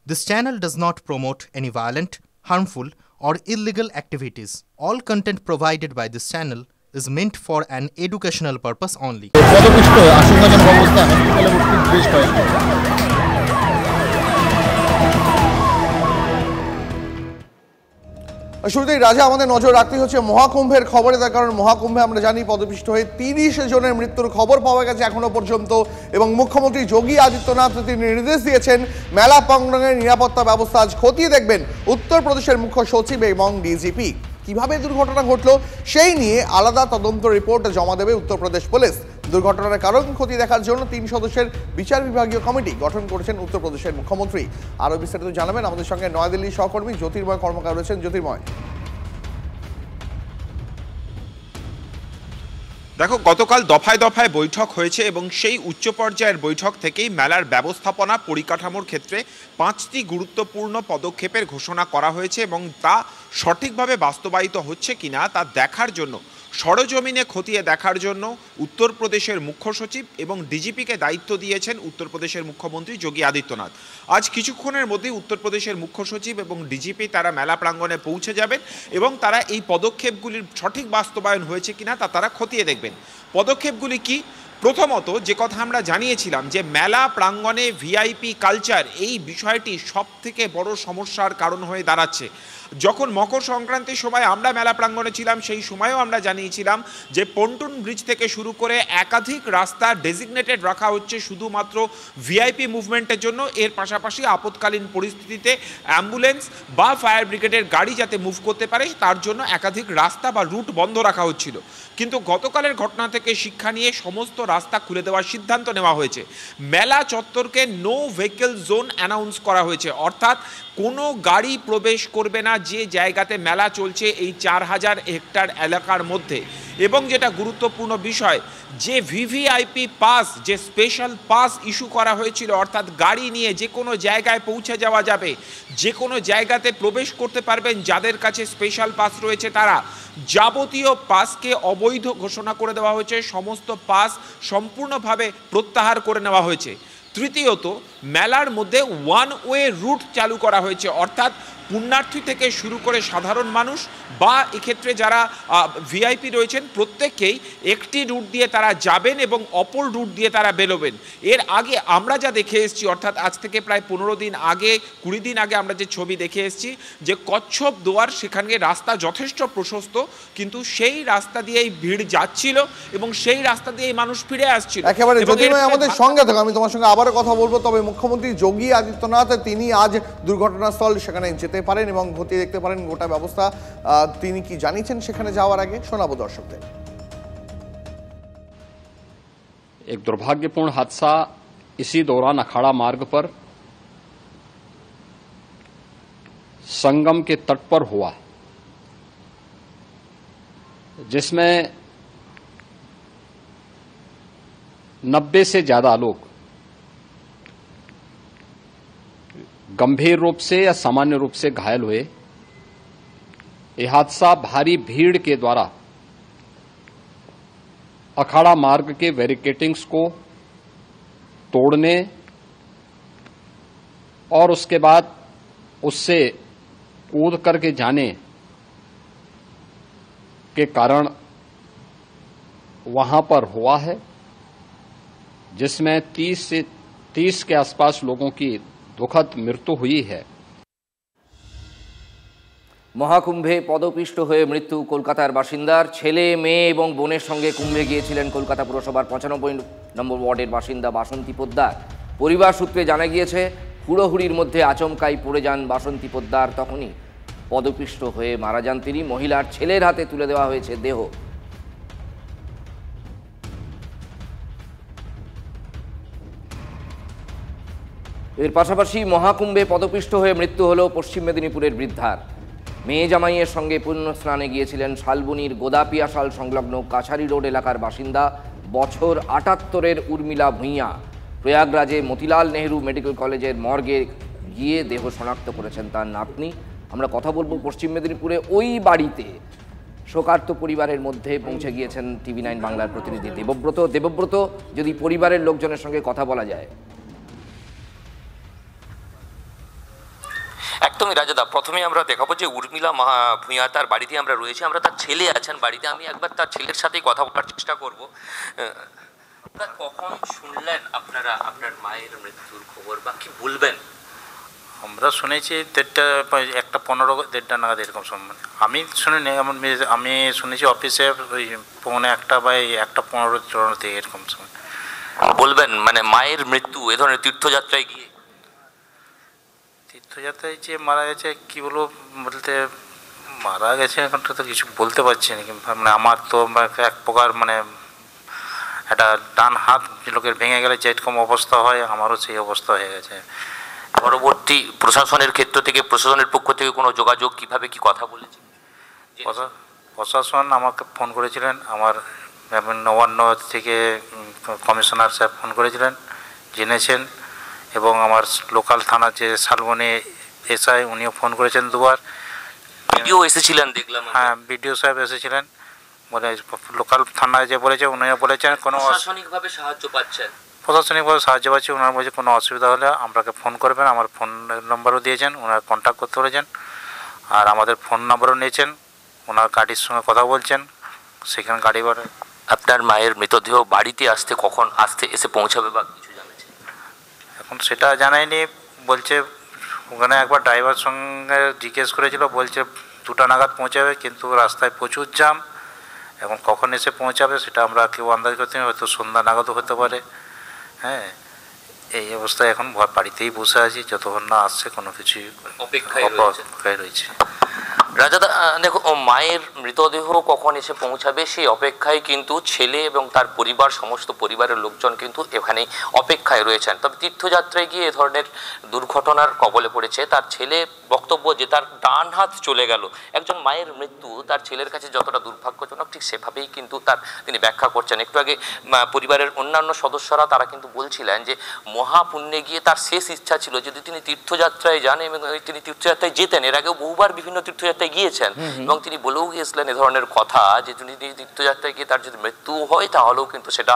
This channel does not promote any violent, harmful, or illegal activities. All content provided by this channel is meant for an educational purpose only. শুরুতেই রাজা আমাদের নজর রাখতে হচ্ছে মহাকুম্ভের খবরে, তার কারণ মহাকুম্ভে আমরা জানি পদপিষ্ট হয়ে ৩০ জনের মৃত্যুর খবর পাওয়া গেছে এখনো পর্যন্ত, এবং মুখ্যমন্ত্রী যোগী আদিত্যনাথ তিনি নির্দেশ দিয়েছেন মেলা প্রাঙ্গণের নিরাপত্তা ব্যবস্থা আজ খতিয়ে দেখবেন উত্তরপ্রদেশের মুখ্য সচিব এবং ডিজিপি। কিভাবে দুর্ঘটনা ঘটলো সেই নিয়ে আলাদা তদন্ত রিপোর্ট জমা দেবে উত্তরপ্রদেশ পুলিশ। দুর্ঘটনার কারণ খতিয়ে দেখার জন্য ৩ সদস্যের বিচার বিভাগীয় কমিটি গঠন করেছেন উত্তরপ্রদেশের মুখ্যমন্ত্রী। আরও বিস্তারিত জানাবেন আমাদের সঙ্গে নয়াদিল্লির সহকর্মী জ্যোতির্ময় কর্মকার রয়েছেন। জ্যোতির্ময়, দেখো, গতকাল দফায় দফায় বৈঠক হয়েছে এবং সেই উচ্চ পর্যায়ের বৈঠক থেকেই মেলার ব্যবস্থাপনা পরিকাঠামোর ক্ষেত্রে 5টি গুরুত্বপূর্ণ পদক্ষেপের ঘোষণা করা হয়েছে এবং তা সঠিকভাবে বাস্তবায়িত হচ্ছে কিনা তা দেখার জন্য, সরজমিনে খতিয়ে দেখার জন্য উত্তরপ্রদেশের মুখ্য সচিব এবং ডিজিপিকে দায়িত্ব দিয়েছেন উত্তরপ্রদেশের মুখ্যমন্ত্রী যোগী আদিত্যনাথ। আজ কিছুক্ষণের মধ্যেই উত্তরপ্রদেশের মুখ্য সচিব এবং ডিজিপি তারা মেলা প্রাঙ্গণে পৌঁছে যাবেন এবং তারা এই পদক্ষেপগুলির সঠিক বাস্তবায়ন হয়েছে কিনা তা তারা খতিয়ে দেখবেন। পদক্ষেপগুলি কি? প্রথমত, যে কথা আমরা জানিয়েছিলাম যে মেলা প্রাঙ্গণে ভিআইপি কালচার, এই বিষয়টি সবথেকে বড় সমস্যার কারণ হয়ে দাঁড়াচ্ছে। যখন মকর সংক্রান্তির সময় আমরা মেলা প্রাঙ্গণে ছিলাম সেই সময়ও আমরা জানিয়েছিলাম যে পন্টুন ব্রিজ থেকে শুরু করে একাধিক রাস্তা ডেজিগনেটেড রাখা হচ্ছে শুধুমাত্র ভিআইপি মুভমেন্টের জন্য। এর পাশাপাশি আপৎকালীন পরিস্থিতিতে অ্যাম্বুলেন্স বা ফায়ার ব্রিগেডের গাড়ি যাতে মুভ করতে পারে তার জন্য একাধিক রাস্তা বা রুট বন্ধ রাখা হচ্ছিল। কিন্তু গতকালের ঘটনা থেকে শিক্ষা নিয়ে সমস্ত রাস্তা খুলে দেওয়ার সিদ্ধান্ত নেওয়া হয়েছে। মেলা চত্বরকে নো ভেহিকল জোন অ্যানাউন্স করা হয়েছে, অর্থাৎ কোনো গাড়ি প্রবেশ করবে না যে জায়গাতে মেলা চলছে এই 4000 হেক্টর এলাকার মধ্যে। এবং যেটা গুরুত্বপূর্ণ বিষয়, যে ভিভিআইপি পাস, যে স্পেশাল পাস ইস্যু করা হয়েছিল, অর্থাৎ গাড়ি নিয়ে যে কোনো জায়গায় পৌঁছে যাওয়া যাবে, যে কোনো জায়গাতে প্রবেশ করতে পারবেন যাদের কাছে স্পেশাল পাস রয়েছে তারা, যাবতীয় পাসকে অবৈধ ঘোষণা করে দেওয়া হয়েছে। সমস্ত পাস সম্পূর্ণভাবে প্রত্যাহার করে নেওয়া হয়েছে। তৃতীয়ত, মেলার মধ্যে ওয়ান ওয়ে রুট চালু করা হয়েছে, অর্থাৎ পুণ্যার্থী থেকে শুরু করে সাধারণ মানুষ বা এক্ষেত্রে যারা ভিআইপি রয়েছেন প্রত্যেককেই একটি রুট দিয়ে তারা যাবেন এবং অপর রুট দিয়ে তারা বেরোবেন। এর আগে আমরা যা দেখে এসেছি, অর্থাৎ আজ থেকে প্রায় 15 দিন আগে, 20 দিন আগে আমরা যে ছবি দেখে এসেছি যে কচ্ছপ দুয়ার, সেখানে রাস্তা যথেষ্ট প্রশস্ত, কিন্তু সেই রাস্তা দিয়েই ভিড় যাচ্ছিল এবং সেই রাস্তা দিয়েই মানুষ ফিরে আসছিল। একেবারে জ্যোতির্ময় আমাদের সঙ্গে থাকো, আমি তোমার সঙ্গে আবারও কথা বলবো। তবে মুখ্যমন্ত্রী যোগী আদিত্যনাথ তিনি আজ দুর্ঘটনাস্থল সেখানে যেতে পারেন এবং খতিয়ে দেখতে পারেন গোটা ব্যবস্থা। তিনি কি জানিয়েছেন সেখানে যাওয়ার আগে শোনাবো দর্শকদের। एक दुर्भाग्यपूर्ण हादसा इसी दौरान अखाड़ा मार्ग पर संगम के तट पर हुआ, जिसमें 90 से ज्यादा लोग गंभीर रूप से या सामान्य रूप से घायल हुए। यह हादसा भारी भीड़ के द्वारा अखाड़ा मार्ग के बैरिकेटिंग्स को तोड़ने और उसके बाद उससे कूद करके जाने के कारण वहां पर हुआ है, जिसमें 30 के आसपास लोगों की दुखद मृत्यु हुई है। মহাকুম্ভে পদপিষ্ট হয়ে মৃত্যু কলকাতার বাসিন্দার। ছেলে, মেয়ে এবং বোনের সঙ্গে কুম্ভে গিয়েছিলেন কলকাতা পুরসভার 95 নম্বর ওয়ার্ডের বাসিন্দা বাসন্তী পোদ্দার। পরিবার সূত্রে জানা গিয়েছে হুড়োহুড়ির মধ্যে আচমকাই পড়ে যান বাসন্তী পোদ্দার, তখনই পদপিষ্ট হয়ে মারা যান তিনি। মহিলার ছেলের হাতে তুলে দেওয়া হয়েছে দেহ। এর পাশাপাশি মহাকুম্ভে পদপিষ্ট হয়ে মৃত্যু হল পশ্চিম মেদিনীপুরের বৃদ্ধার। মেয়ে জামাইয়ের সঙ্গে পুণ্য স্নানে গিয়েছিলেন শালবনির গোদাপিয়াশাল সংলগ্ন কাছারি রোড এলাকার বাসিন্দা বছর 78-এর উর্মিলা ভূঁইয়া। প্রয়াগরাজে মতিলাল নেহরু মেডিকেল কলেজের মর্গে গিয়ে দেহ শনাক্ত করেছেন তার নাতনি। আমরা কথা বলবো পশ্চিম মেদিনীপুরে ওই বাড়িতে শোকার্ত পরিবারের মধ্যে পৌঁছে গিয়েছেন TV9 বাংলার প্রতিনিধি দেবব্রত। দেবব্রত, যদি পরিবারের লোকজনের সঙ্গে কথা বলা যায়। একদমই রাজাদা, প্রথমেই আমরা দেখাবো যে উর্মিলা ভূঁইয়া তার বাড়িতে আমরা রয়েছি, আমরা তার ছেলে আছেন বাড়িতে, আমি একবার তার ছেলের সাথেই কথা বলার চেষ্টা করব। কখন শুনলেন আপনারা আপনার মায়ের মৃত্যুর খবর, বা কি বলবেন? আমরা শুনেছি 1:15 1:30 নাগাদ এরকম সময়। আমি শুনিনি, আমি শুনেছি অফিসে ওই 1:45 বা 1:15 এরকম সময়। বলবেন মানে মায়ের মৃত্যু এ ধরনের তীর্থযাত্রায় গিয়ে, তীর্থযাত্রায় যে মারা গেছে কি বলবো, বলতে মারা গেছে এখন তো কিছু বলতে পারছি না। মানে আমার তো এক প্রকার মানে একটা ডান হাত লোকের ভেঙে গেলে যেরকম অবস্থা হয় আমারও সেই অবস্থা হয়ে গেছে। পরবর্তী প্রশাসনের ক্ষেত্র থেকে, প্রশাসনের পক্ষ থেকে কোনো যোগাযোগ, কিভাবে কি কথা বলেছে? প্রশাসন আমাকে ফোন করেছিলেন, আমার নবান্ন থেকে কমিশনার সাহেব ফোন করেছিলেন, জেনেছেন, এবং আমার লোকাল থানা যে শালবনী এসআই উনিও ফোন করেছেন 2বার। ভিডিও এসেছিলেন দেখলাম। হ্যাঁ, বিডিও সাহেব এসেছিলেন, বলে লোকাল থানায় যে বলেছে উনিও বলেছেন কোনো প্রশাসনিকভাবে সাহায্য পাচ্ছেন। প্রশাসনিকভাবে সাহায্য পাচ্ছি। ওনার বলছে কোনো অসুবিধা হলে আপনাকে ফোন করবেন, আমার ফোন নম্বরও দিয়েছেন, ওনার কন্ট্যাক্ট করতে বলেছেন, আর আমাদের ফোন নম্বরও নিয়েছেন, ওনার গাড়ির সঙ্গে কথা বলছেন, সেখানে গাড়ি ভাড়া। আপনার মায়ের মৃতদেহ বাড়িতে কখন এসে পৌঁছাবে বা কিছু জানেছেন? এখন সেটা জানাইনি, বলছে ওখানে একবার ড্রাইভার সঙ্গে জিজ্ঞেস করেছিল, বলছে 2টা নাগাদ পৌঁছাবে, কিন্তু রাস্তায় প্রচুর জ্যাম। এখন কখন এসে পৌঁছাবে সেটা আমরা কেউ আন্দাজ করতে পারি, হয়তো সন্ধ্যা নাগাদও হতে পারে। হ্যাঁ, এই অবস্থায় এখন বাড়িতেই বসে আছি, যতক্ষণ না আসছে কোনো কিছুই অপেক্ষায় রয়েছে। রাজাদা দেখো, মায়ের মৃতদেহ কখন এসে পৌঁছাবে সেই অপেক্ষায় কিন্তু ছেলে এবং তার পরিবার, সমস্ত পরিবারের লোকজন কিন্তু এখানে অপেক্ষায় রয়েছেন। তবে তীর্থযাত্রায় গিয়ে এ ধরনের দুর্ঘটনার কবলে পড়েছে তার ছেলে। বক্তব্য যে তার ডান হাত চলে গেল। একজন মায়ের মৃত্যু তার ছেলের কাছে যতটা দুর্ভাগ্যজনক, ঠিক সেভাবেই কিন্তু তিনি ব্যাখ্যা করছেন। একটু আগে পরিবারের অন্যান্য সদস্যরা তারা কিন্তু বলছিলেন যে মহাপুণ্যে গিয়ে তার শেষ ইচ্ছা ছিল যদি তিনি তীর্থযাত্রায় যান, এবং তিনি তীর্থযাত্রায় যেতেন, এর আগেও বহুবার বিভিন্ন তীর্থযাত্রায় গিয়েছেন, এবং তিনি বলেও গিয়েছিলেন এ ধরনের কথা যে তিনি তীর্থযাত্রায় গিয়ে তার যদি মৃত্যু হয় তাহলেও কিন্তু সেটা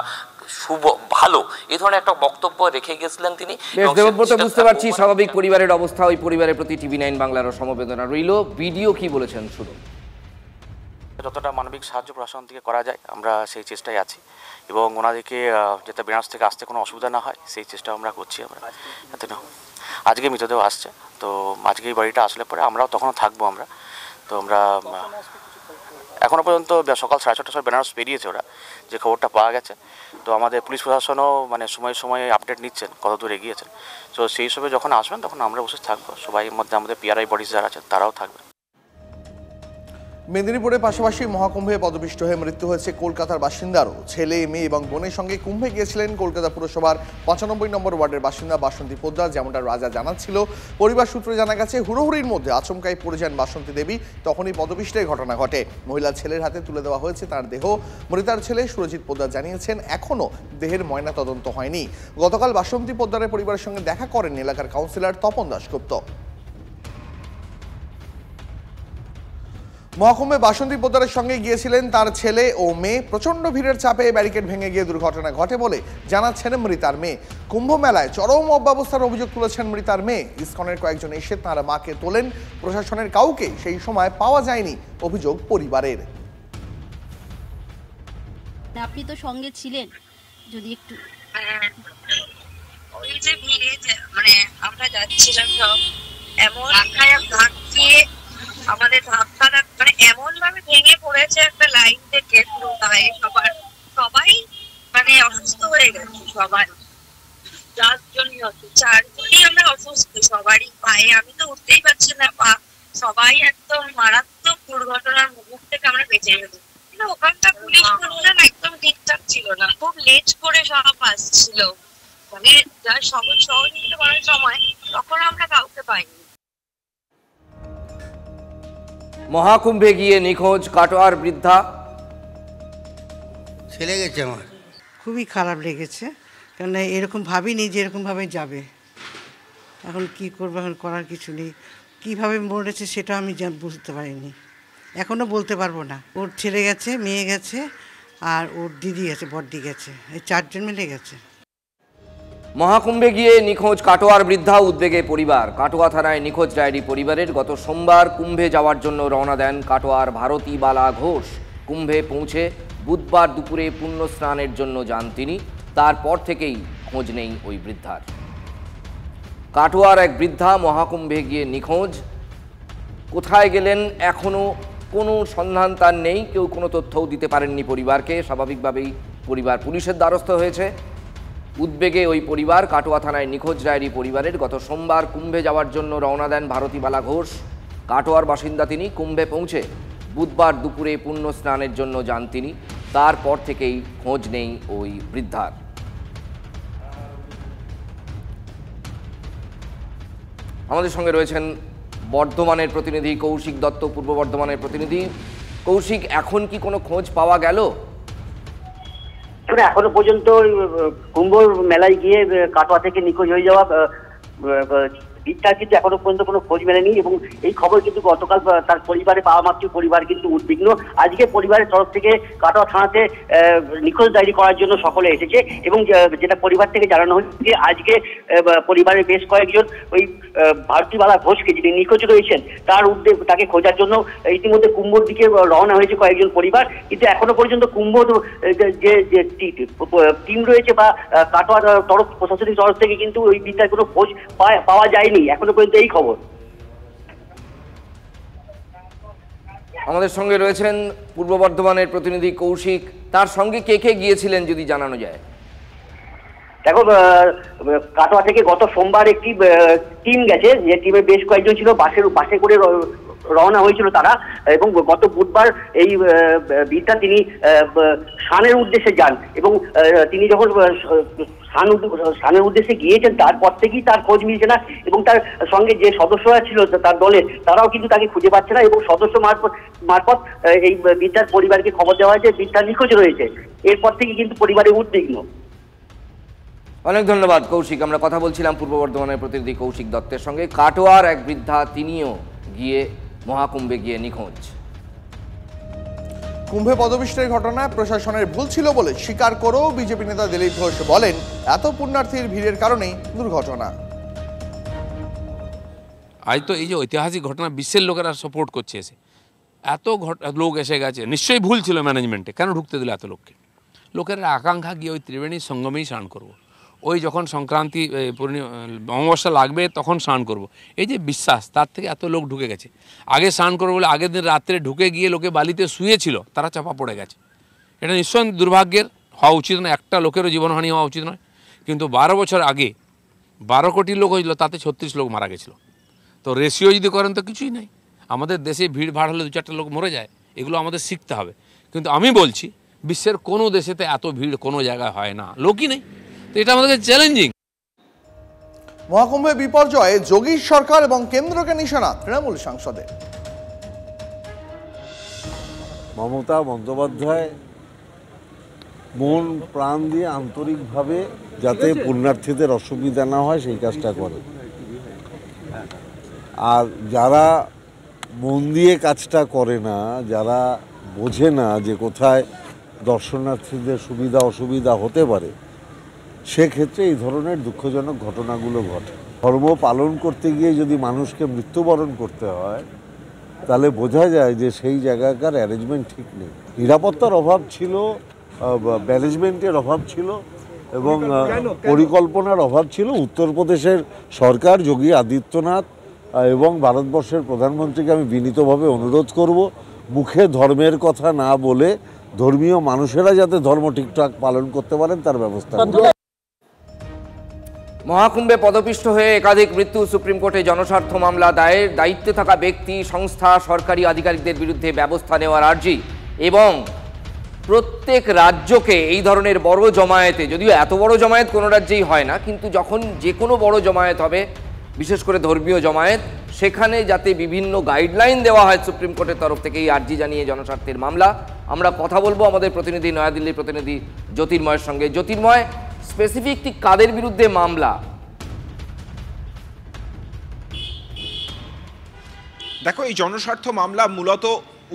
শুভ, ভালো, এই ধরনের একটা বক্তব্য রেখে গেছিলেন তিনি। দেবব্রত, বুঝতে পারছি স্বাভাবিক পরিবারের অবস্থা, ওই পরিবারের প্রতি TV9 বাংলারও সমবেদনা রইল। ভিডিও কি বলেছেন শুনুন। যতটা মানবিক সাহায্য প্রশাসন থেকে করা যায় আমরা সেই চেষ্টায় আছি, এবং ওনাদেরকে যাতে বেনারস থেকে আসতে কোনো অসুবিধা না হয় সেই চেষ্টা আমরা করছি। আমরা এত না, আজকে মৃতদেহ আসছে, তো আজকে এই বাড়িটা আসলে পরে আমরাও তখনও থাকবো। তো আমরা এখনও পর্যন্ত সকাল 6:30টার সময় বেনারস বেরিয়েছে ওরা, যে খবরটা পাওয়া গেছে। তো আমাদের পুলিশ প্রশাসনও মানে সময়ে সময়ে আপডেট নিচ্ছেন কত দূর এগিয়েছেন। তো সেই হিসেবে যখন আসবেন তখন আমরা বসে থাকবো, সবাই মধ্যে আমাদের PRI বডিজ যারা আছেন তারাও থাকবেন। মেদিনীপুরের পাশাপাশি মহাকুম্ভে পদপিষ্ট হয়ে মৃত্যু হয়েছে কলকাতার বাসিন্দারও। ছেলে, মেয়ে এবং বোনের সঙ্গে কুম্ভে গিয়েছিলেন কলকাতা পুরসভার 95 নম্বর ওয়ার্ডের বাসিন্দা বাসন্তী পোদ্দার। যেমনটা রাজা জানাচ্ছিল, পরিবার সূত্রে জানা গেছে হুড়োহুড়ির মধ্যে আচমকাই পড়ে যান বাসন্তী দেবী, তখনই পদপিষ্টের ঘটনা ঘটে। মহিলার ছেলের হাতে তুলে দেওয়া হয়েছে তার দেহ। মৃতার ছেলে সুরজিৎ পোদ্দার জানিয়েছেন এখনও দেহের ময়না তদন্ত হয়নি। গতকাল বাসন্তী পোদ্দারের পরিবারের সঙ্গে দেখা করেন এলাকার কাউন্সিলর তপন দাশগুপ্ত। মহাকুম্ভে বাসন্তী পোদ্দারের সঙ্গে গিয়েছিলেন তার ছেলে ও মেয়ে। প্রচণ্ড ভিড়ের চাপে ব্যারিকেড ভেঙে গিয়ে দুর্ঘটনা ঘটে বলে জানাচ্ছেন মৃতার মেয়ে। কুম্ভ মেলায় চরম অব্যবস্থার অভিযোগ তুলেছেন মৃতার মেয়ে। ইসকনের কয়েকজন এসে তাঁর মাকে তোলেন, প্রশাসনের কাউকে সেই সময় পাওয়া যায়নি, অভিযোগ পরিবারের। আপনি তো সঙ্গে ছিলেন, যদি একটু ওই যে ভিড়ে মানে আমরা যাচ্ছিলাম সব, এমন ধাক্কিয়ে আমাদের ধাক্কাটা মানে এমন ভাবে ভেঙে পড়েছে একটা লাইন থেকে পুরো গায়ে সবাই মানে অসুস্থ হয়ে গেছে। সবাই 4জনই আমরা অসুস্থ, সবারই পায়ে, আমি তো উঠতেই পারছি না পা। সবাই একদম মারাত্মক দুর্ঘটনার মুখ থেকে আমরা বেঁচে গেছি। ওখানকার পুলিশ প্রশাসন একদম ঠিকঠাক ছিল না, খুব লেট করে সব আসছিল, মানে যার সহযোগিতা করার সময় তখন আমরা কাউকে পাইনি। মহাকুম্ভে গিয়ে নিখোঁজ কাটোয়ার বৃদ্ধা। ছেলে গেছে আমার, খুবই খারাপ লেগেছে, কারণ এরকম ভাবিনি যে এরকমভাবে যাবে। এখন কি করবো, এখন করার কিছু নেই। কীভাবে মরেছে সেটা আমি বুঝতে পারিনি, এখনও বলতে পারবো না। ওর ছেলে গেছে, মেয়ে গেছে, আর ওর দিদি গেছে, বড়দি গেছে, এই 4জন মিলে গেছে। মহাকুম্ভে গিয়ে নিখোঁজ কাটোয়ার বৃদ্ধা, উদ্বেগে পরিবার। কাটোয়া থানায় নিখোঁজ ডায়েরি পরিবারের। গত সোমবার কুম্ভে যাওয়ার জন্য রওনা দেন কাটোয়ার ভারতীবালা ঘোষ। কুম্ভে পৌঁছে বুধবার দুপুরে পুণ্য স্নানের জন্য যান তিনি। তারপর থেকেই খোঁজ নেই ওই বৃদ্ধার। কাটোয়ার এক বৃদ্ধা মহাকুম্ভে গিয়ে নিখোঁজ। কোথায় গেলেন এখনো কোনো সন্ধান তার নেই। কেউ কোনো তথ্যও দিতে পারেননি পরিবারকে। স্বাভাবিকভাবেই পরিবার পুলিশের দ্বারস্থ হয়েছে। উদ্বেগে ওই পরিবার। কাটোয়া থানায় নিখোঁজ ডায়েরি পরিবারের। গত সোমবার কুম্ভে যাওয়ার জন্য রওনা দেন ভারতীবালা ঘোষ। কাটোয়ার বাসিন্দা তিনি। কুম্ভে পৌঁছে বুধবার দুপুরে পুণ্য স্নানের জন্য যান তিনি। তারপর থেকেই খোঁজ নেই ওই বৃদ্ধার। আমাদের সঙ্গে রয়েছেন বর্ধমানের প্রতিনিধি কৌশিক দত্ত, পূর্ব বর্ধমানের প্রতিনিধি। কৌশিক, এখন কি কোনো খোঁজ পাওয়া গেল? এখনো পর্যন্ত কুম্ভ মেলায় গিয়ে কাটোয়া থেকে নিখোঁজ হয়ে যাওয়া বৃদ্ধার কিন্তু এখনো পর্যন্ত কোনো খোঁজ মেলেনি এবং এই খবর কিন্তু গতকাল তার পরিবারে পাওয়া মাত্র পরিবার কিন্তু উদ্বিগ্ন। আজকে পরিবারের তরফ থেকে কাটোয়া থানাতে নিখোঁজ ডায়েরি করার জন্য সকলে এসেছে এবং যেটা পরিবার থেকে জানানো হচ্ছে যে আজকে পরিবারের বেশ কয়েকজন ওই ভারতীবালা ঘোষকে যিনি নিখোঁজ রয়েছেন তাকে খোঁজার জন্য ইতিমধ্যে কুম্ভর দিকে রওনা হয়েছে কয়েকজন পরিবার। কিন্তু এখনো পর্যন্ত কুম্ভ যে টিম রয়েছে বা কাটোয়া প্রশাসনিক তরফ থেকে কিন্তু ওই বৃদ্ধার কোনো খোঁজ পাওয়া যায়নি এখনো পর্যন্ত, এই খবর। আমাদের সঙ্গে রয়েছেন পূর্ব বর্ধমানের প্রতিনিধি কৌশিক। তার সঙ্গে কে কে গিয়েছিলেন যদি জানানো যায়? দেখো, কাটোয়া থেকে গত সোমবার একটি টিম গেছে, যে টিমে বেশ কয়েকজন ছিল। বাসে করে রওনা হয়েছিল তারা এবং গত বুধবার এই বৃদ্ধা তিনি স্নানের উদ্দেশ্যে যান এবং তিনি যখন স্নানের উদ্দেশ্যে গিয়েছেন তারপর থেকেই তার খোঁজ মিলছে না এবং তার সঙ্গে যে সদস্যরা ছিল তার দলের, তারাও কিন্তু তাকে খুঁজে পাচ্ছে না এবং সদস্য মারফত এই বৃদ্ধার পরিবারকে খবর দেওয়া হয় যে বৃদ্ধা নিখোঁজ রয়েছে। এরপর থেকে কিন্তু পরিবারে উদ্বিগ্ন। অনেক ধন্যবাদ কৌশিক। আমরা কথা বলছিলাম পূর্ব বর্ধমানের প্রতিনিধি কৌশিক দত্তের সঙ্গে। কাটোয়ার এক বৃদ্ধা, তিনিও গিয়ে মহাকুম্ভে গিয়ে নিখোঁজ। কুম্ভে পদপিষ্টের ঘটনায় প্রশাসনের ভুল ছিল বলে স্বীকার করেও বিজেপি নেতা দিলীপ ঘোষ বলেন, এত পুণ্যার্থীর ভিড়ের কারণেই দুর্ঘটনা। আজ তো এই যে ঐতিহাসিক ঘটনা বিশ্বের লোকেরা সাপোর্ট করছে, এসে এত লোক এসে গেছে, নিশ্চয়ই ভুল ছিল ম্যানেজমেন্টে। কেন ঢুকতে দিল এত লোককে? লোকের আকাঙ্ক্ষা গিয়ে ওই ত্রিবেণী সঙ্গমেই স্নান করবো, ওই যখন সংক্রান্তি অমাবস্যা লাগবে তখন স্নান করব। এই যে বিশ্বাস, তার থেকে এত লোক ঢুকে গেছে। আগে স্নান করবো বলে আগের দিন রাত্রে ঢুকে গিয়ে লোকে বালিতে শুয়েছিল, তারা চাপা পড়ে গেছে। এটা নিশ্চয়ই দুর্ভাগ্যের, হওয়া উচিত নয়। একটা লোকেরও জীবনহানি হওয়া উচিত নয়। কিন্তু 12 বছর আগে 12 কোটি লোক হয়েছিল, তাতে 36 লোক মারা গেছিলো। তো রেশিও যদি করেন তো কিছুই নাই। আমাদের দেশে ভিড় ভাড় হলে 2-4টা লোক মরে যায়, এগুলো আমাদের শিখতে হবে। কিন্তু আমি বলছি বিশ্বের কোনো দেশেতে এত ভিড় কোনো জায়গায় হয় না, লোকই নেই। তো এটা আমাদের চ্যালেঞ্জিং। মহাকুম্ভে বিপর্যয়ে যোগী সরকার এবং কেন্দ্রকে নিশানা তৃণমূল সাংসদের। মমতা বন্দ্যোপাধ্যায় মন প্রাণ দিয়ে আন্তরিকভাবে যাতে পুণ্যার্থীদের অসুবিধা না হয় সেই কাজটা করে। আর যারা মন দিয়ে কাজটা করে না, যারা বোঝে না যে কোথায় দর্শনার্থীদের সুবিধা অসুবিধা হতে পারে, সেক্ষেত্রে এই ধরনের দুঃখজনক ঘটনাগুলো ঘটে। ধর্ম পালন করতে গিয়ে যদি মানুষকে মৃত্যুবরণ করতে হয়, তাহলে বোঝা যায় যে সেই জায়গাকার অ্যারেঞ্জমেন্ট ঠিক নেই। নিরাপত্তার অভাব ছিল, ম্যানেজমেন্টের অভাব ছিল এবং পরিকল্পনার অভাব ছিল। উত্তরপ্রদেশের সরকার, যোগী আদিত্যনাথ এবং ভারতবর্ষের প্রধানমন্ত্রীকে আমি বিনীতভাবে অনুরোধ করব, মুখে ধর্মের কথা না বলে ধর্মীয় মানুষেরা যাতে ধর্ম ঠিকঠাক পালন করতে পারেন তার ব্যবস্থা করুন। মহাকুম্ভে পদপিষ্ট হয়ে একাধিক মৃত্যু, সুপ্রিম কোর্টে জনস্বার্থ মামলা দায়ের। দায়িত্বে থাকা ব্যক্তি, সংস্থা, সরকারি আধিকারিকদের বিরুদ্ধে ব্যবস্থা নেওয়ার আর্জি এবং প্রত্যেক রাজ্যকে এই ধরনের বড় জমায়েতে, যদিও এত বড় জমায়েত কোনো রাজ্যেই হয় না, কিন্তু যখন যে কোনো বড় জমায়েত হবে, বিশেষ করে ধর্মীয় জমায়েত, সেখানে যাতে বিভিন্ন গাইডলাইন দেওয়া হয় সুপ্রিম কোর্টের তরফ থেকে, এই আর্জি জানিয়ে জনস্বার্থের মামলা। আমরা কথা বলবো আমাদের প্রতিনিধি, নয়াদিল্লির প্রতিনিধি জ্যোতির্ময়ের সঙ্গে। জ্যোতির্ময়, স্পেসিফিক ঠিক কাদের বিরুদ্ধে মামলা? দেখো, এই জনস্বার্থ মামলা মূলত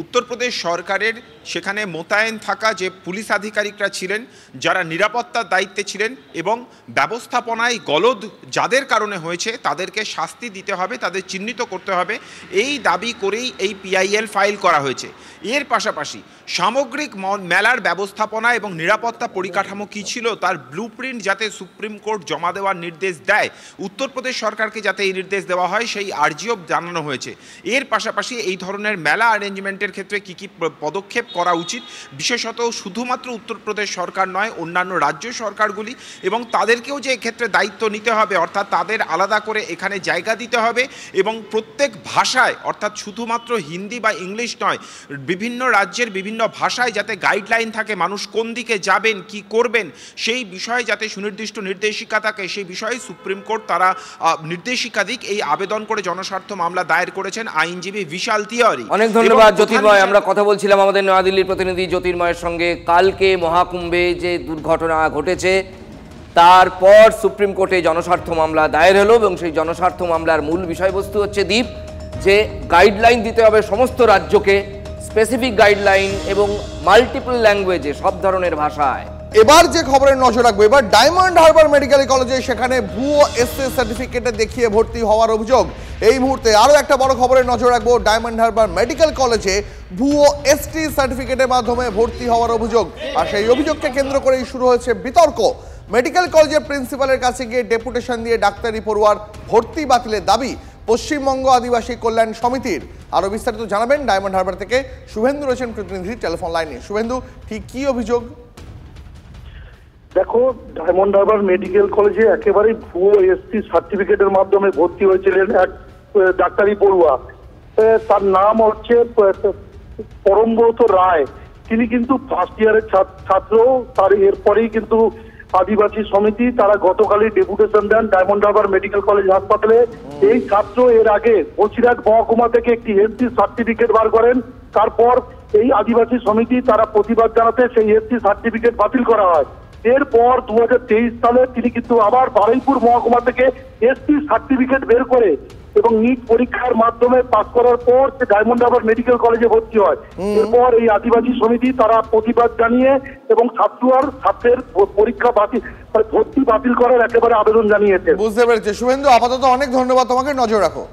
উত্তরপ্রদেশ সরকারের সেখানে মোতায়েন থাকা যে পুলিশ আধিকারিকরা ছিলেন, যারা নিরাপত্তার দায়িত্বে ছিলেন এবং ব্যবস্থাপনায় গলদ যাদের কারণে হয়েছে তাদেরকে শাস্তি দিতে হবে, তাদের চিহ্নিত করতে হবে, এই দাবি করেই এই PIL ফাইল করা হয়েছে। এর পাশাপাশি সামগ্রিক মেলার ব্যবস্থাপনা এবং নিরাপত্তা পরিকাঠামো কী ছিল তার ব্লুপ্রিন্ট যাতে সুপ্রিম কোর্ট জমা দেওয়ার নির্দেশ দেয়, উত্তরপ্রদেশ সরকারকে যাতে এই নির্দেশ দেওয়া হয় সেই আর্জিও জানানো হয়েছে। এর পাশাপাশি এই ধরনের মেলা অ্যারেঞ্জমেন্টের ক্ষেত্রে কী কী পদক্ষেপ করা উচিত, বিশেষত শুধুমাত্র উত্তরপ্রদেশ সরকার নয়, অন্যান্য রাজ্য সরকারগুলি, এবং তাদেরকেও যে এক্ষেত্রে দায়িত্ব নিতে হবে, অর্থাৎ তাদের আলাদা করে এখানে জায়গা দিতে হবে এবং প্রত্যেক ভাষায়, অর্থাৎ শুধুমাত্র হিন্দি বা ইংলিশ নয়, বিভিন্ন রাজ্যের বিভিন্ন ভাষায় যাতে গাইডলাইন থাকে, মানুষ কোন দিকে যাবেন, কি করবেন, সেই বিষয়ে যাতে সুনির্দিষ্ট নির্দেশিকা থাকে, সেই বিষয়ে সুপ্রিম কোর্ট তারা নির্দেশিকা দিক এই আবেদন করে জনস্বার্থ মামলা দায়ের করেছেন আইনজীবী বিশাল তিওয়ারি। অনেক ধন্যবাদ জ্যোতির্ময়। আমরা কথা বলছিলাম আমাদের নয়াদিল্লির প্রতিনিধি জ্যোতির্ময়ের সঙ্গে। কালকে মহাকুম্ভে যে দুর্ঘটনা ঘটেছে তারপর সুপ্রিম কোর্টে জনস্বার্থ মামলা দায়ের হলো এবং সেই জনস্বার্থ মামলার মূল বিষয়বস্তু হচ্ছে দীপ যে গাইডলাইন দিতে হবে সমস্ত রাজ্যকে, স্পেসিফিক গাইডলাইন এবং মাল্টিপল ল্যাঙ্গুয়েজে, সব ধরনের ভাষায়। এবার যে খবরের নজর রাখবো, এবার ডায়মন্ড হারবার মেডিকেল কলেজে সেখানে ভুয়ো এসএস সার্টিফিকেটে দেখিয়ে ভর্তি হওয়ার অভিযোগ। এই মুহূর্তে আরও একটা বড় খবরের নজর রাখবো, ডায়মন্ড হারবার মেডিকেল কলেজে ভুয়ো ST সার্টিফিকেটের মাধ্যমে ভর্তি হওয়ার অভিযোগ, আর সেই অভিযোগকে কেন্দ্র করেই শুরু হয়েছে বিতর্ক। মেডিকেল কলেজের প্রিন্সিপালের কাছে গিয়ে ডেপুটেশন দিয়ে ডাক্তারি পড়ুয়ার ভর্তি বাতিলের দাবি পশ্চিমবঙ্গ আদিবাসী কল্যাণ সমিতির। আরও বিস্তারিত জানাবেন ডায়মন্ড হারবার থেকে শুভেন্দু রয়েছেন প্রতিনিধি টেলিফোন লাইনে। শুভেন্দু, ঠিক কি অভিযোগ? দেখো, ডায়মন্ড হারবার মেডিকেল কলেজে একেবারে ভুয়ো ST সার্টিফিকেটের মাধ্যমে ভর্তি হয়েছিলেন এক ডাক্তারি পড়ুয়া। তার নাম হচ্ছে পরমব্রত রায়। তিনি কিন্তু ফার্স্ট ইয়ারের ছাত্র। তার এরপরেই কিন্তু আদিবাসী সমিতি তারা গতকালই ডেপুটেশন দেন ডায়মন্ড হারবার মেডিকেল কলেজ হাসপাতালে। এই ছাত্র এর আগে বসিরহাট মহকুমা থেকে একটি ST সার্টিফিকেট বার করেন। তারপর এই আদিবাসী সমিতি তারা প্রতিবাদ জানাতে সেই ST সার্টিফিকেট বাতিল করা হয়। এরপর 2023 সালে তিনি কিন্তু আবার বারুইপুর মহকুমা থেকে ST সার্টিফিকেট বের করে এবং নিট পরীক্ষার মাধ্যমে পাস করার পর সে ডায়মন্ড হারবার মেডিকেল কলেজে ভর্তি হয়। এরপর এই আদিবাসী সমিতি তারা প্রতিবাদ জানিয়ে এবং ছাত্রের পরীক্ষা বাতিল, ভর্তি বাতিল করার একেবারে আবেদন জানিয়েছে। বুঝতে পেরেছি শুভেন্দু, আপাতত অনেক ধন্যবাদ তোমাকে, নজর রাখো।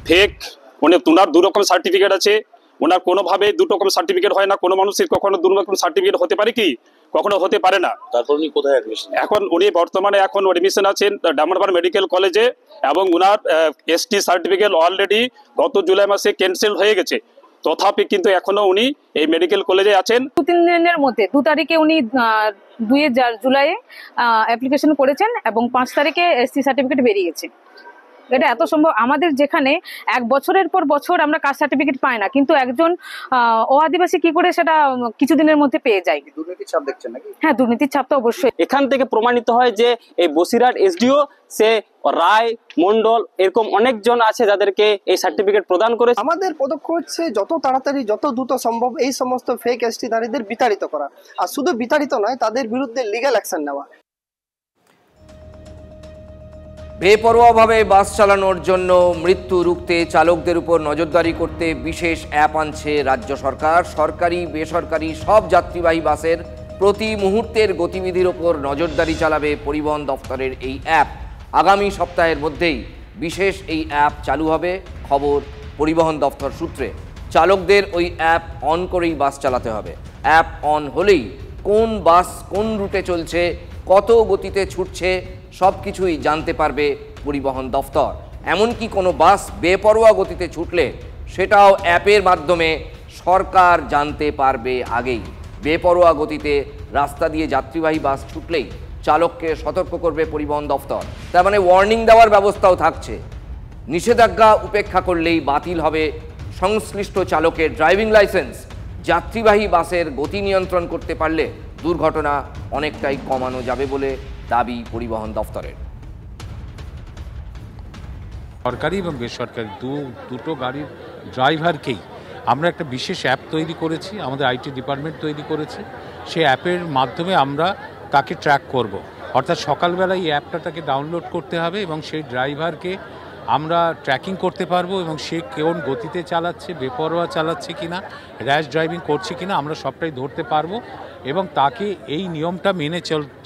ফেক ওনার দু রকম সার্টিফিকেট আছে, ওনার কোনোভাবে দুটো রকম সার্টিফিকেট হয় না। কোনো মানুষের কখনো দু রকম সার্টিফিকেট হতে পারে কি? কখনো হতে পারে না। তারপর উনি কোথায় অ্যাডমিশন? এখন উনি বর্তমানে এডমিশন আছেন ডায়মন্ড হারবার মেডিকেল কলেজে এবং উনার ST সার্টিফিকেট অলরেডি গত জুলাই মাসে ক্যান্সেল হয়ে গেছে। তথাপি কিন্তু এখনো উনি এই মেডিকেল কলেজে আছেন। 2-3 দিনের মধ্যে 2 তারিখে উনি 2 জুলাই অ্যাপ্লিকেশন করেছেন এবং 5 তারিখে ST সার্টিফিকেট বেরিয়ে গেছে। এটা এত সম্ভব। আমাদের যেখানে 1 বছরের পর বছর আমরা কাস্ট সার্টিফিকেট পাই না, কিন্তু একজন আদিবাসী কি করে সেটা কিছুদিনের মধ্যে পেয়ে যায়। দুর্নীতির ছাপ দেখছেন নাকি? হ্যাঁ, দুর্নীতির ছাপ তো অবশ্যই। এখান থেকে প্রমাণিত হয় যে এই বসিরহাট SDO সে রায় মন্ডল এরকম অনেকজন আছে যাদেরকে এই সার্টিফিকেট প্রদান করে। আমাদের পদক্ষেপ হচ্ছে যত তাড়াতাড়ি যত দ্রুত সম্ভব এই সমস্ত ফেক ST ধারীদের বিতাড়িত করা, আর শুধু বিতাড়িত নয়, তাদের বিরুদ্ধে লিগ্যাল অ্যাকশন নেওয়া। বেপরোয়াভাবে বাস চালানোর জন্য মৃত্যু রুখতে চালকদের উপর নজরদারি করতে বিশেষ অ্যাপ আনছে রাজ্য সরকার। সরকারি বেসরকারি সব যাত্রীবাহী বাসের প্রতি মুহূর্তের গতিবিধির ওপর নজরদারি চালাবে পরিবহন দফতরের এই অ্যাপ। আগামী সপ্তাহের মধ্যেই বিশেষ এই অ্যাপ চালু হবে। খবর পরিবহন দফতর সূত্রে, চালকদের ওই অ্যাপ অন করেই বাস চালাতে হবে। অ্যাপ অন হলেই কোন বাস কোন রুটে চলছে, কত গতিতে ছুটছে সব কিছুই জানতে পারবে পরিবহন দফতর। এমনকি কোনো বাস বেপরোয়া গতিতে ছুটলে সেটাও অ্যাপের মাধ্যমে সরকার জানতে পারবে আগেই। বেপরোয়া গতিতে রাস্তা দিয়ে যাত্রীবাহী বাস ছুটলেই চালককে সতর্ক করবে পরিবহন দফতর। তার মানে ওয়ার্নিং দেওয়ার ব্যবস্থাও থাকছে। নিষেধাজ্ঞা উপেক্ষা করলেই বাতিল হবে সংশ্লিষ্ট চালকের ড্রাইভিং লাইসেন্স। যাত্রীবাহী বাসের গতি নিয়ন্ত্রণ করতে পারলে দুর্ঘটনা অনেকটাই কমানো যাবে বলে দাবি পরিবহন দফতরের। সরকারি এবং বেসরকারি দুটো গাড়ির ড্রাইভারকেই আমরা একটা বিশেষ অ্যাপ তৈরি করেছি, আমাদের IT ডিপার্টমেন্ট তৈরি করেছে। সেই অ্যাপের মাধ্যমে আমরা তাকে ট্র্যাক করব। অর্থাৎ সকালবেলায় এই অ্যাপটা তাকে ডাউনলোড করতে হবে এবং সেই ড্রাইভারকে আমরা ট্র্যাকিং করতে পারবো এবং সে কোন গতিতে চালাচ্ছে, বেপরোয়া চালাচ্ছে কিনা, র্যাশ ড্রাইভিং করছে কিনা আমরা সবটাই ধরতে পারবো এবং তাকে এই নিয়মটা মেনে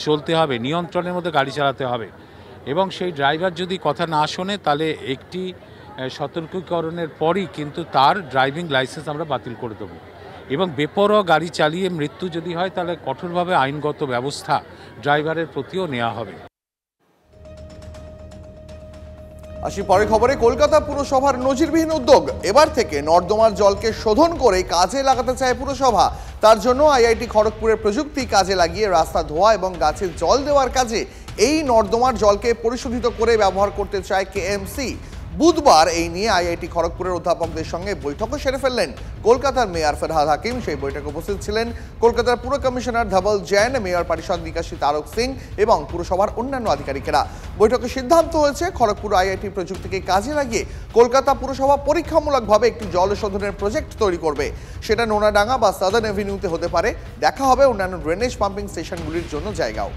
চলতে হবে, নিয়ন্ত্রণের মধ্যে গাড়ি চালাতে হবে এবং সেই ড্রাইভার যদি কথা না শোনে তাহলে একটি সতর্কীকরণের পরই কিন্তু তার ড্রাইভিং লাইসেন্স আমরা বাতিল করে দেবো এবং বেপরোয়া গাড়ি চালিয়ে মৃত্যু যদি হয় তাহলে কঠোরভাবে আইনগত ব্যবস্থা ড্রাইভারের প্রতিও নেওয়া হবে। আসি পরের খবরে। কলকাতা পুরসভার নজিরবিহীন উদ্যোগ, এবার থেকে নর্দমার জলকে শোধন করে কাজে লাগাতে চায় পুরসভা। তার জন্য আইআইটি খড়গপুরের প্রযুক্তি কাজে লাগিয়ে রাস্তা ধোয়া এবং গাছে জল দেওয়ার কাজে এই নর্দমার জলকে পরিশোধিত করে ব্যবহার করতে চায় কেএমসি। বুধবার এই নিয়ে আইআইটি খড়গপুরের অধ্যাপকদের সঙ্গে বৈঠকও সেরে ফেললেন কলকাতার মেয়র ফরহাদ হাকিম। সেই বৈঠকে উপস্থিত ছিলেন কলকাতার পুর কমিশনার ধবল জৈন, মেয়র পরিষদ নিকাশী তারক সিং এবং পুরসভার অন্যান্য আধিকারিকেরা। বৈঠকে সিদ্ধান্ত হয়েছে খড়গপুর আইআইটি প্রযুক্তিকে কাজে লাগিয়ে কলকাতা পুরসভা পরীক্ষামূলকভাবে একটি জল শোধনের প্রজেক্ট তৈরি করবে। সেটা নোনাডাঙ্গা বা সাদার্ন এভিনিউতে হতে পারে। দেখা হবে অন্যান্য ড্রেনেজ পাম্পিং স্টেশনগুলির জন্য জায়গাও।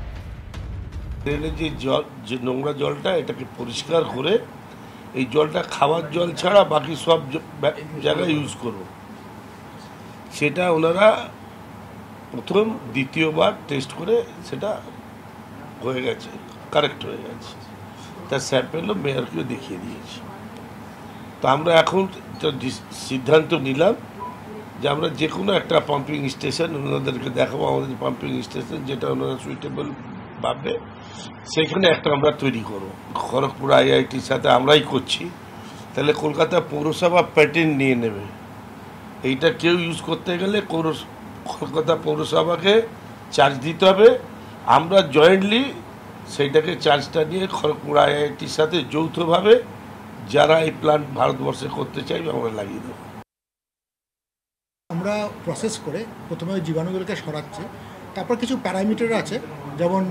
ড্রেনেজের জল, যে নোংরা জলটা, এটাকে পরিষ্কার করে এই জলটা খাওয়ার জল ছাড়া বাকি সব জায়গায় ইউজ করব। সেটা ওনারা প্রথম দ্বিতীয়বার টেস্ট করে সেটা হয়ে গেছে, কারেক্ট হয়ে গেছে। তার স্যাম্পেলও মেয়রকেও দেখিয়ে দিয়েছি। তো আমরা এখন সিদ্ধান্ত নিলাম যে আমরা যে কোনো একটা পাম্পিং স্টেশন ওনাদেরকে দেখাবো, আমাদের পাম্পিং স্টেশন যেটা ওনারা সুইটেবল ভাববে সেখানে একটা আমরা তৈরি করব। খড়গপুর আইআইটির সাথে আমরাই করছি, তাহলে কলকাতা পৌরসভা প্যাটেন্ট নিয়ে নেবে। এইটা কেউ ইউজ করতে গেলে কলকাতা পৌরসভাকে চার্জ দিতে হবে। আমরা জয়েন্টলি সেইটাকে চার্জটা নিয়ে খড়গপুর আইআইটির সাথে যৌথভাবে যারা এই প্ল্যান্ট ভারতবর্ষে করতে চাইবে আমরা লাগিয়ে দেবো। আমরা প্রসেস করে প্রথমে ওই জীবাণুগুলোকে সরাচ্ছি, তারপর কিছু প্যারামিটার আছে যেমন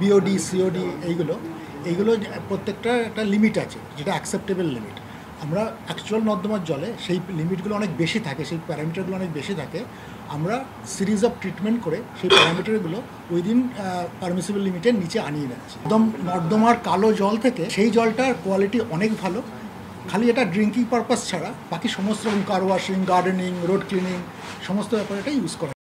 বিওডি, সিওডি, এইগুলো প্রত্যেকটা একটা লিমিট আছে যেটা অ্যাকসেপ্টেবল লিমিট। আমরা অ্যাকচুয়াল নর্দমার জলে সেই লিমিটগুলো অনেক বেশি থাকে, সেই প্যারামিটারগুলো অনেক বেশি থাকে। আমরা সিরিজ অফ ট্রিটমেন্ট করে সেই প্যারামিটারগুলো উইদিন পারমিসিবল লিমিটের নিচে আনিয়ে যাচ্ছি। একদম নর্দমার কালো জল থেকে সেই জলটার কোয়ালিটি অনেক ভালো। খালি এটা ড্রিঙ্কিং পারপাস ছাড়া বাকি সমস্ত কার ওয়াশিং, গার্ডেনিং, রোড ক্লিনিং সমস্ত ব্যাপারে এটা ইউজ করা।